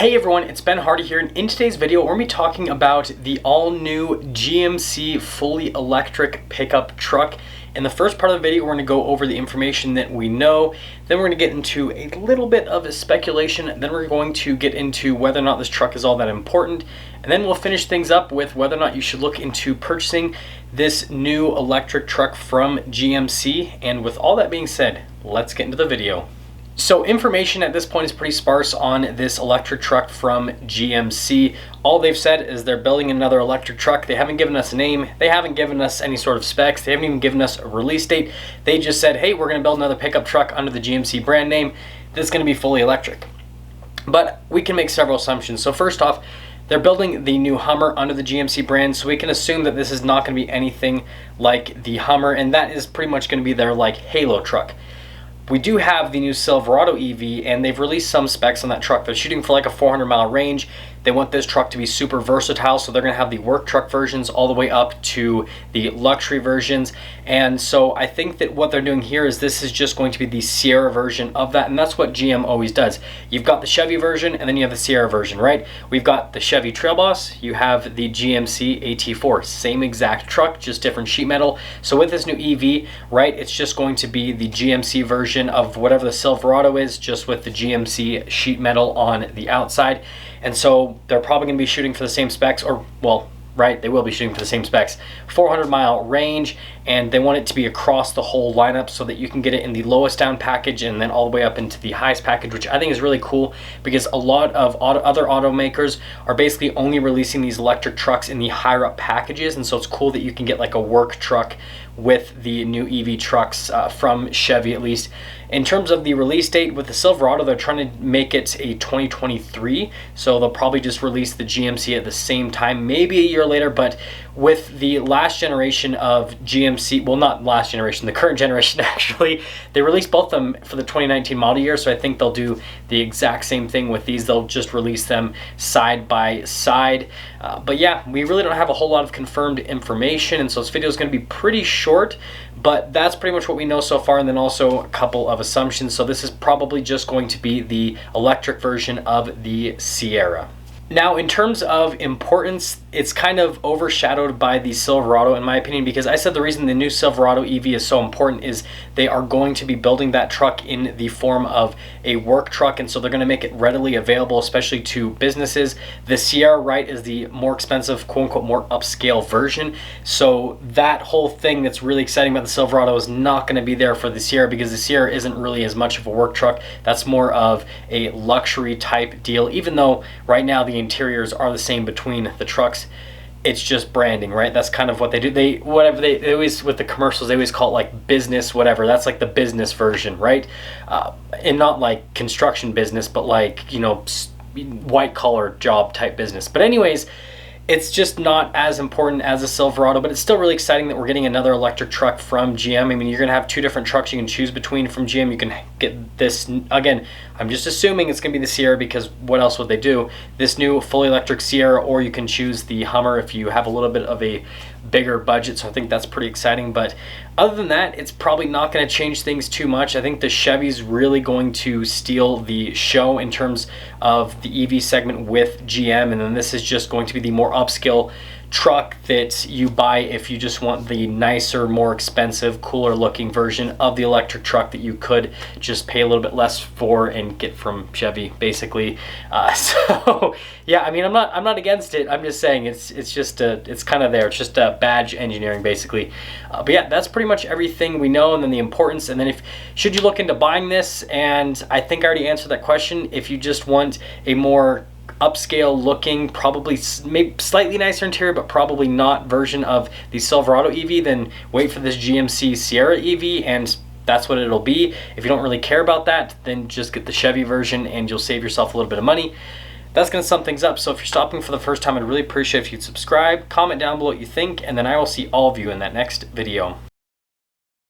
Hey everyone, it's Ben Hardy here, and in today's video we're going to be talking about the all-new GMC fully electric pickup truck. In the first part of the video, we're going to go over the information that we know, then we're going to get into a little bit of a speculation, then we're going to get into whether or not this truck is all that important, and then we'll finish things up with whether or not you should look into purchasing this new electric truck from GMC. And with all that being said, let's get into the video. So information at this point is pretty sparse on this electric truck from GMC. All they've said is they're building another electric truck. They haven't given us a name. They haven't given us any sort of specs. They haven't even given us a release date. They just said, hey, we're going to build another pickup truck under the GMC brand name that's going to be fully electric. But we can make several assumptions. So first off, they're building the new Hummer under the GMC brand, so we can assume that this is not going to be anything like the Hummer, and that is pretty much going to be their like halo truck. We do have the new Silverado EV, and they've released some specs on that truck. They're shooting for like a 400-mile range. They want this truck to be super versatile, so they're going to have the work truck versions all the way up to the luxury versions. And so I think that what they're doing here is this is just going to be the Sierra version of that, and that's what GM always does. You've got the Chevy version, and then you have the Sierra version, right? We've got the Chevy Trail Boss, you have the GMC AT4, same exact truck, just different sheet metal. So with this new EV, right, it's just going to be the GMC version of whatever the Silverado is, just with the GMC sheet metal on the outside. And so they're probably going to be shooting for the same specs, or well, right, they will be shooting for the same specs. 400-mile range, and they want it to be across the whole lineup so that you can get it in the lowest down package and then all the way up into the highest package, which I think is really cool because a lot of other automakers are basically only releasing these electric trucks in the higher up packages, and so it's cool that you can get like a work truck with the new EV trucks from Chevy, at least. In terms of the release date with the Silverado, they're trying to make it a 2023, so they'll probably just release the GMC at the same time, maybe a year later. But with the last generation of GMC, well, not last generation, the current generation actually, they released both of them for the 2019 model year, so I think they'll do the exact same thing with these. They'll just release them side by side. But yeah, we really don't have a whole lot of confirmed information, and so this video is going to be pretty short, but that's pretty much what we know so far, and then also a couple of assumptions. So this is probably just going to be the electric version of the Sierra. Now, in terms of importance, it's kind of overshadowed by the Silverado in my opinion, because I said the reason the new Silverado EV is so important is they are going to be building that truck in the form of a work truck, and so they're going to make it readily available, especially to businesses. The Sierra, right, is the more expensive, quote-unquote, more upscale version, so that whole thing that's really exciting about the Silverado is not going to be there for the Sierra, because the Sierra isn't really as much of a work truck. That's more of a luxury type deal, even though right now the interiors are the same between the trucks. It's just branding, right? That's kind of what they do. They always, with the commercials, they always call it like business whatever. That's like the business version, right? And not like construction business, but like, you know, white collar job type business. But anyways, it's just not as important as a Silverado, but it's still really exciting that we're getting another electric truck from GM. I mean, you're going to have two different trucks you can choose between from GM. You can get this, again, I'm just assuming it's going to be the Sierra, because what else would they do? This new fully electric Sierra, or you can choose the Hummer if you have a little bit of a bigger budget, so I think that's pretty exciting. But other than that, it's probably not going to change things too much. I think the Chevy's really going to steal the show in terms of the EV segment with GM, and then this is just going to be the more upscale truck that you buy if you just want the nicer, more expensive, cooler looking version of the electric truck that you could just pay a little bit less for and get from Chevy, basically. So yeah, I mean, I'm not against it. I'm just saying it's just it's kind of there. It's just a badge engineering, basically. But yeah, that's pretty much everything we know, and then the importance. And then should you look into buying this? And I think I already answered that question. If you just want a more upscale looking, probably maybe slightly nicer interior, but probably not version of the Silverado EV, then wait for this GMC Sierra EV, and that's what it'll be. If you don't really care about that, then just get the Chevy version and you'll save yourself a little bit of money. That's going to sum things up. So if you're stopping for the first time, I'd really appreciate if you'd subscribe, comment down below what you think, and then I will see all of you in that next video.